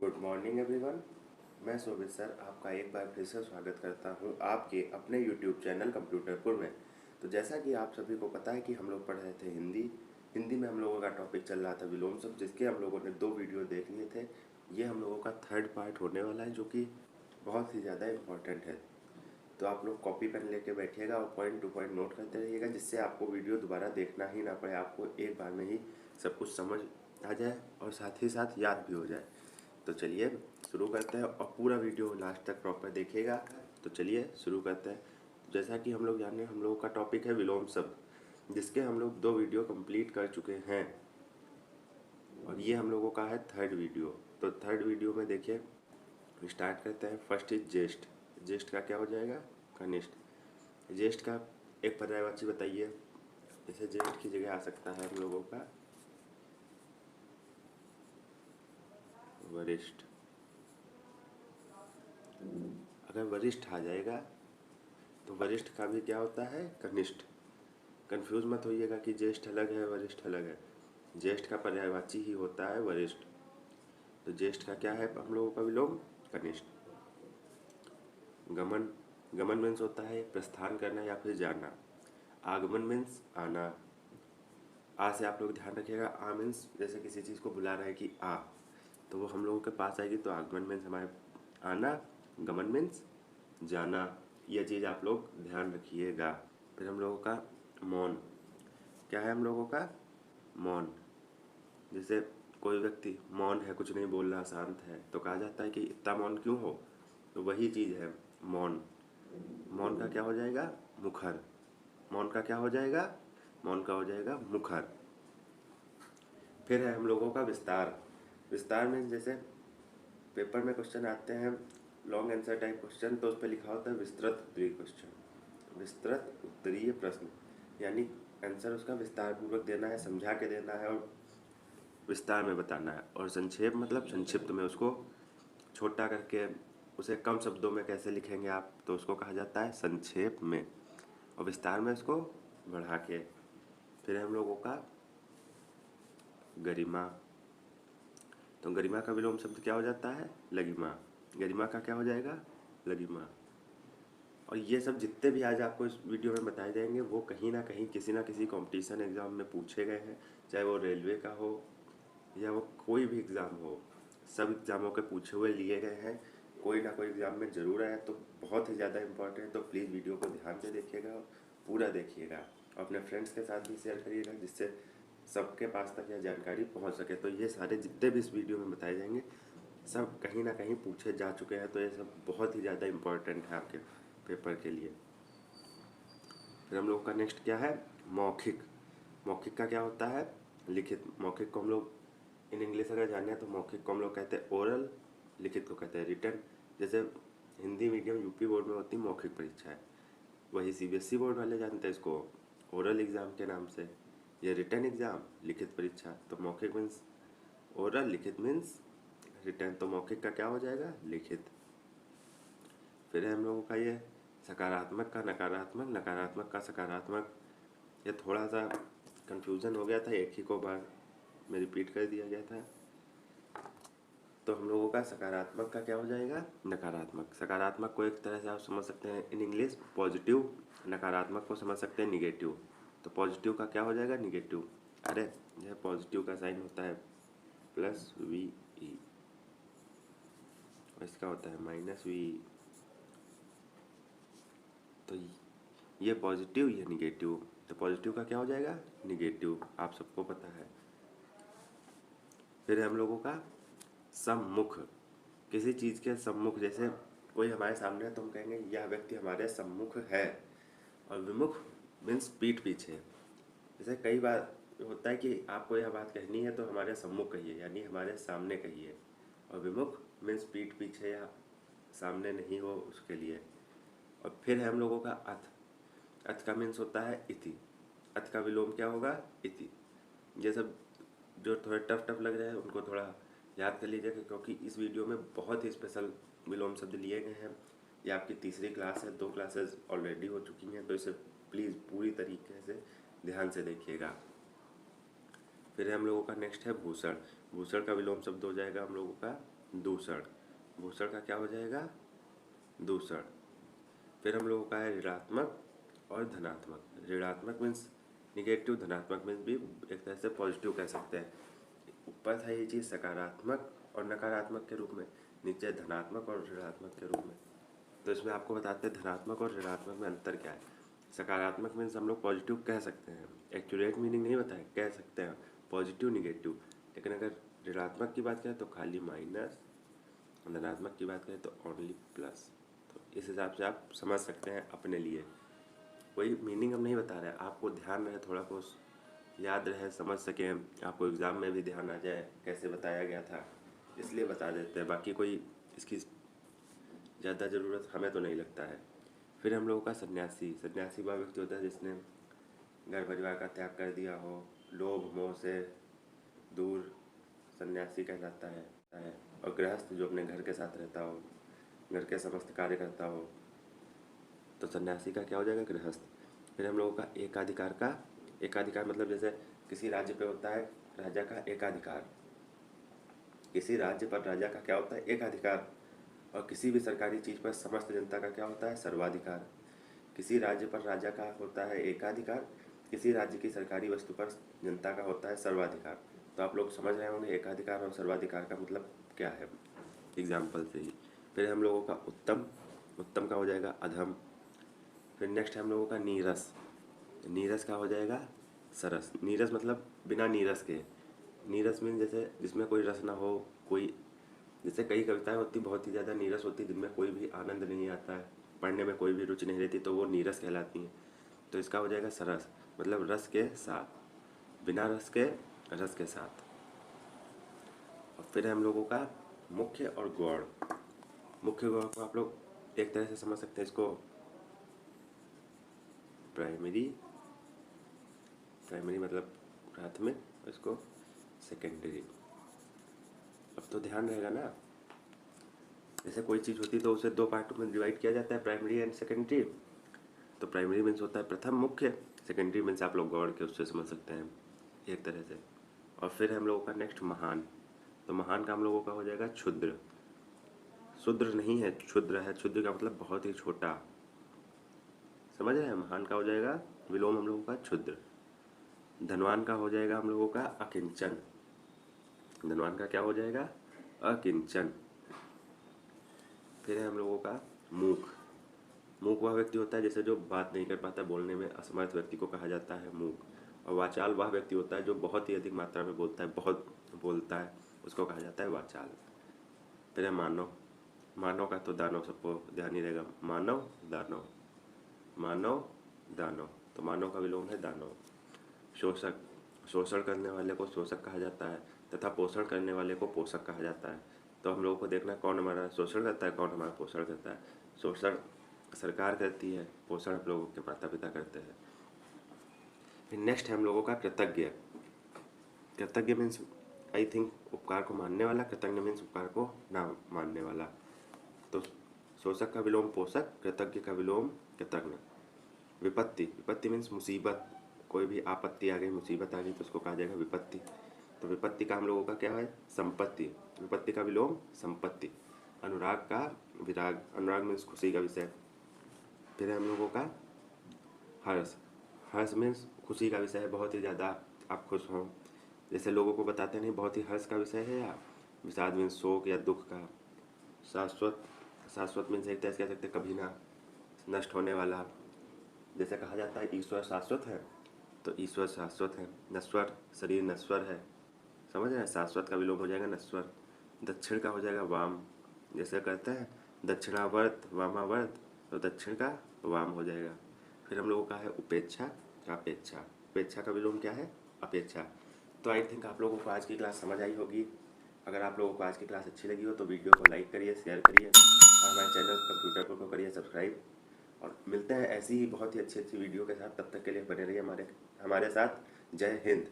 Good morning everyone. मैं शोभित sir आपका एक बार फिर से स्वागत करता हूं आपके अपने यूट्यूब चैनल कंप्यूटरपुर में। तो जैसा कि आप सभी को पता है कि हम लोग पढ़ रहे थे हिंदी में हम लोगों का टॉपिक चल रहा था विलोम शब्द, जिसके हम लोगों ने 2 वीडियो देख लिए थे। ये हम लोगों का थर्ड पार्ट होने वाला है, जो कि बहुत ही ज़्यादा इम्पॉर्टेंट है। तो आप लोग कॉपी पेन लेके बैठिएगा और पॉइंट टू पॉइंट नोट करते रहिएगा, जिससे आपको वीडियो दोबारा देखना ही ना पड़े, आपको एक बार में ही सब कुछ समझ आ जाए और साथ ही साथ याद भी हो जाए। तो चलिए शुरू करते हैं और पूरा वीडियो लास्ट तक प्रॉपर देखिएगा। तो चलिए शुरू करते हैं। जैसा कि हम लोग जाने, हम लोगों का टॉपिक है विलोम शब्द, जिसके हम लोग 2 वीडियो कंप्लीट कर चुके हैं और ये हम लोगों का है थर्ड वीडियो। तो थर्ड वीडियो में देखिए स्टार्ट करते हैं। फर्स्ट इज ज्येष्ठ। ज्येष्ठ का क्या हो जाएगा? कनिष्ठ। ज्येष्ठ का एक पर्यायवाची बताइए। जैसे ज्येष्ठ की जगह आ सकता है हम लोगों का वरिष्ठ। अगर वरिष्ठ आ जाएगा तो वरिष्ठ का भी क्या होता है? कनिष्ठ। कंफ्यूज मत होइएगा कि ज्येष्ठ अलग है वरिष्ठ अलग है। ज्येष्ठ का पर्यायवाची ही होता है वरिष्ठ। तो ज्येष्ठ का क्या है हम लोगों का विलोम? कनिष्ठ। गमन। गमन मीन्स होता है प्रस्थान करना या फिर जाना। आगमन मीन्स आना। आ से आप लोग ध्यान रखिएगा। आ मीन्स जैसे किसी चीज़ को बुला रहे हैं कि आ, तो वो हम लोगों के पास आएगी, तो आगमन मीन्स हमारे आना, गमन मीन्स जाना। यह चीज़ आप लोग ध्यान रखिएगा। फिर हम लोगों का मौन। क्या है हम लोगों का? मौन। जैसे कोई व्यक्ति मौन है, कुछ नहीं बोल रहा, शांत है, तो कहा जाता है कि इतना मौन क्यों हो? तो वही चीज़ है मौन। मौन का क्या हो जाएगा? मुखर। मौन का क्या हो जाएगा? मौन का हो जाएगा मुखर। फिर है हम लोगों का विस्तार। विस्तार में जैसे पेपर में क्वेश्चन आते हैं लॉन्ग आंसर टाइप क्वेश्चन, तो उस पर लिखा होता है विस्तृत उत्तरीय क्वेश्चन, विस्तृत उत्तरीय प्रश्न, यानी आंसर उसका विस्तार पूर्वक देना है, समझा के देना है और विस्तार में बताना है। और संक्षेप मतलब संक्षिप्त में उसको छोटा करके उसे कम शब्दों में कैसे लिखेंगे आप, तो उसको कहा जाता है संक्षेप में, और विस्तार में उसको बढ़ा के। फिर हम लोगों का गरिमा। तो गरिमा का विलोम शब्द क्या हो जाता है? लगिमा। गरिमा का क्या हो जाएगा? लगिमा। और ये सब जितने भी आज आपको इस वीडियो में बताए जाएंगे वो कहीं ना कहीं किसी ना किसी कंपटीशन एग्ज़ाम में पूछे गए हैं, चाहे वो रेलवे का हो या वो कोई भी एग्ज़ाम हो। सब एग्ज़ामों के पूछे हुए लिए गए हैं, कोई ना कोई एग्ज़ाम में ज़रूर आए, तो बहुत ही ज़्यादा इंपॉर्टेंट है। तो प्लीज़ वीडियो को ध्यान से देखिएगा, पूरा देखिएगा और अपने फ्रेंड्स के साथ भी शेयर करिएगा, जिससे सबके पास तक यह जानकारी पहुंच सके। तो ये सारे जितने भी इस वीडियो में बताए जाएंगे सब कहीं ना कहीं पूछे जा चुके हैं, तो ये सब बहुत ही ज़्यादा इम्पोर्टेंट है आपके पेपर के लिए। फिर हम लोग का नेक्स्ट क्या है? मौखिक। मौखिक का क्या होता है? लिखित। मौखिक को हम लोग इन इंग्लिश अगर जाने हैं तो मौखिक को हम लोग कहते हैं ओरल, लिखित को कहते हैं रिटन। जैसे हिंदी मीडियम यूपी बोर्ड में होती मौखिक परीक्षाएं, वही सीबीएसई बोर्ड वाले जानते हैं इसको ओरल एग्ज़ाम के नाम से। ये रिटन एग्ज़ाम, लिखित परीक्षा। तो मौखिक मीन्स ओरल, लिखित मीन्स रिटन। तो मौखिक का क्या हो जाएगा? लिखित। फिर है हम लोगों का ये सकारात्मक का नकारात्मक, नकारात्मक का सकारात्मक। ये थोड़ा सा कन्फ्यूज़न हो गया था, एक ही को बार में रिपीट कर दिया गया था। तो हम लोगों का सकारात्मक का क्या हो जाएगा? नकारात्मक। सकारात्मक को एक तरह से आप समझ सकते हैं इन इंग्लिश पॉजिटिव, नकारात्मक को समझ सकते हैं निगेटिव। तो पॉजिटिव का क्या हो जाएगा? निगेटिव। अरे यह पॉजिटिव का साइन होता है +VE और इसका होता है -VE। तो ये पॉजिटिव, ये निगेटिव। तो पॉजिटिव का क्या हो जाएगा? निगेटिव, आप सबको पता है। फिर हम लोगों का सम्मुख। किसी चीज़ के सम्मुख, जैसे कोई हमारे सामने है तो हम कहेंगे यह व्यक्ति हमारे सम्मुख है। और विमुख मीन्स पीठ पीछे। जैसे कई बार होता है कि आपको यह बात कहनी है तो हमारे सम्मुख कहिए, यानी हमारे सामने कहिए। और विमुख मीन्स पीठ पीछे या सामने नहीं हो उसके लिए। और फिर है हम लोगों का अथ। अथ का मीन्स होता है इति। अथ का विलोम क्या होगा? इति। ये सब जो थोड़े टफ टफ लग रहे हैं उनको थोड़ा याद कर लीजिएगा, क्योंकि इस वीडियो में बहुत ही स्पेशल विलोम शब्द लिए गए हैं। ये आपकी तीसरी क्लास है, 2 क्लासेस ऑलरेडी हो चुकी हैं, तो इसे प्लीज़ पूरी तरीके से ध्यान से देखिएगा। फिर हम लोगों का नेक्स्ट है भूषण। भूषण का विलोम शब्द हो जाएगा हम लोगों का दूषण। भूषण का क्या हो जाएगा? दूषण। फिर हम लोगों का है ऋणात्मक और धनात्मक। ऋणात्मक मीन्स निगेटिव, धनात्मक मीन्स भी एक तरह से पॉजिटिव कह सकते हैं। ऊपर था ये चीज़ सकारात्मक और नकारात्मक के रूप में, नीचे धनात्मक और ऋणात्मक के रूप में। तो इसमें आपको बताते हैं धनात्मक और ऋणात्मक में अंतर क्या है। सकारात्मक मीन्स हम लोग पॉजिटिव कह सकते हैं, एक्यूरेट मीनिंग नहीं बताए, कह सकते हैं पॉजिटिव निगेटिव। लेकिन अगर ऋणात्मक की बात करें तो खाली माइनस, धनात्मक की बात करें तो ओनली प्लस। तो इस हिसाब से आप समझ सकते हैं अपने लिए। कोई मीनिंग हम नहीं बता रहे, आपको ध्यान रहे, थोड़ा कुछ याद रहे, समझ सकें, आपको एग्ज़ाम में भी ध्यान आ जाए कैसे बताया गया था, इसलिए बता देते हैं। बाकी कोई इसकी ज़्यादा ज़रूरत हमें तो नहीं लगता है। फिर हम लोगों का सन्यासी। सन्यासी वह व्यक्ति होता है जिसने घर परिवार का त्याग कर दिया हो, लोभ मोह से दूर, सन्यासी कहलाता है। और गृहस्थ जो अपने घर के साथ रहता हो, घर के समस्त कार्य करता हो, तो सन्यासी का क्या हो जाएगा? गृहस्थ। फिर हम लोगों का एकाधिकार का। एकाधिकार मतलब जैसे किसी राज्य पे होता है राजा का एकाधिकार, किसी राज्य पर राजा का क्या होता है? एकाधिकार। और किसी भी सरकारी चीज़ पर समस्त जनता का क्या होता है? सर्वाधिकार। किसी राज्य पर राजा का होता है एकाधिकार, किसी राज्य की सरकारी वस्तु पर जनता का होता है सर्वाधिकार। तो आप लोग समझ रहे होंगे एकाधिकार और सर्वाधिकार का मतलब क्या है एग्जाम्पल से ही। फिर हम लोगों का उत्तम। उत्तम का हो जाएगा अधम। फिर नेक्स्ट है हम लोगों का नीरस। नीरस का हो जाएगा सरस। नीरस मतलब बिना नीरस के। नीरस मीन जैसे जिसमें कोई रस ना हो, कोई जैसे कई कविताएं होती बहुत ही ज़्यादा नीरस होती, जिनमें कोई भी आनंद नहीं आता है, पढ़ने में कोई भी रुचि नहीं रहती, तो वो नीरस कहलाती हैं। तो इसका हो जाएगा सरस, मतलब रस के साथ, बिना रस के, रस के साथ। और फिर हम लोगों का मुख्य और गौण। मुख्य गौण को आप लोग एक तरह से समझ सकते हैं, इसको प्राइमरी, प्राइमरी मतलब प्राथमिक, इसको सेकेंडरी। अब तो ध्यान रहेगा ना, जैसे कोई चीज़ होती है तो उसे दो पार्टों में डिवाइड किया जाता है, प्राइमरी एंड सेकेंडरी। तो प्राइमरी मीन्स होता है प्रथम मुख्य, सेकेंडरी मीन्स आप लोग गौड़ के उससे समझ सकते हैं एक तरह से। और फिर हम लोगों का नेक्स्ट महान। तो महान का हम लोगों का हो जाएगा क्षुद्र। शुद्र नहीं है, क्षुद्र है। क्षुद्र का मतलब बहुत ही छोटा, समझ रहे हैं? महान का हो जाएगा विलोम हम लोगों का क्षुद्र। धनवान का हो जाएगा हम लोगों का अकिंचन। धनवान का क्या हो जाएगा? अकिंचन। फिर है हम लोगों का मूक। मूक वह व्यक्ति होता है जैसे जो बात नहीं कर पाता, बोलने में असमर्थ व्यक्ति को कहा जाता है मूक। और वाचाल वह व्यक्ति होता है जो बहुत ही अधिक मात्रा में बोलता है, बहुत बोलता है, उसको कहा जाता है वाचाल। फिर है मानव। मानव का तो दानव सबको ध्यान ही रहेगा, मानव दानव, मानव दानव। तो मानव का विलोम है दानव। शोषक। शोषण करने वाले को शोषक कहा जाता है, तथा पोषण करने वाले को पोषक कहा जाता है। तो हम लोगों को देखना कौन हमारा शोषण करता है, कौन हमारा पोषण करता है। शोषण सरकार करती है, पोषण हम लोगों के माता पिता करते हैं। फिर नेक्स्ट है हम लोगों का कृतज्ञ। कृतज्ञ मीन्स आई थिंक उपकार को मानने वाला, कृतज्ञ मीन्स उपकार को ना मानने वाला। तो शोषक का विलोम पोषक, कृतज्ञ का विलोम कृतज्ञ। विपत्ति। विपत्ति मीन्स मुसीबत, कोई भी आपत्ति आ गई, मुसीबत आ गई तो उसको कहा जाएगा विपत्ति। तो विपत्ति का हम लोगों का क्या है? संपत्ति। विपत्ति का विलोम संपत्ति। अनुराग का विराग। अनुराग मीन्स खुशी का विषय। फिर है हम लोगों का हर्ष। हर्ष मीन्स खुशी का विषय है, बहुत ही ज़्यादा आप खुश हों, जैसे लोगों को बताते नहीं बहुत ही हर्ष का विषय है। या विषाद मीन्स शोक या दुख का। शाश्वत। शाश्वत मीन्स एक तरह से कह सकते कभी ना नष्ट होने वाला, जैसे कहा जाता है ईश्वर शाश्वत है, तो ईश्वर शाश्वत है। नश्वर, शरीर नश्वर है, समझ रहे हैं? शाश्वत का विलोम हो जाएगा नश्वर। दक्षिण का हो जाएगा वाम, जैसे कहते हैं दक्षिणावर्त वामावर्त, तो दक्षिण का वाम हो जाएगा। फिर हम लोगों का है उपेक्षा अपेक्षा। उपेक्षा का विलोम क्या है? अपेक्षा। तो आई थिंक आप लोगों को आज की क्लास समझ आई होगी। अगर आप लोगों को आज की क्लास अच्छी लगी हो तो वीडियो को लाइक करिए, शेयर करिए, और हमारे चैनल कंप्यूटर को करिए सब्सक्राइब। और मिलते हैं ऐसी ही बहुत ही अच्छी अच्छी वीडियो के साथ, तब तक के लिए बने रहिए हमारे साथ। जय हिंद।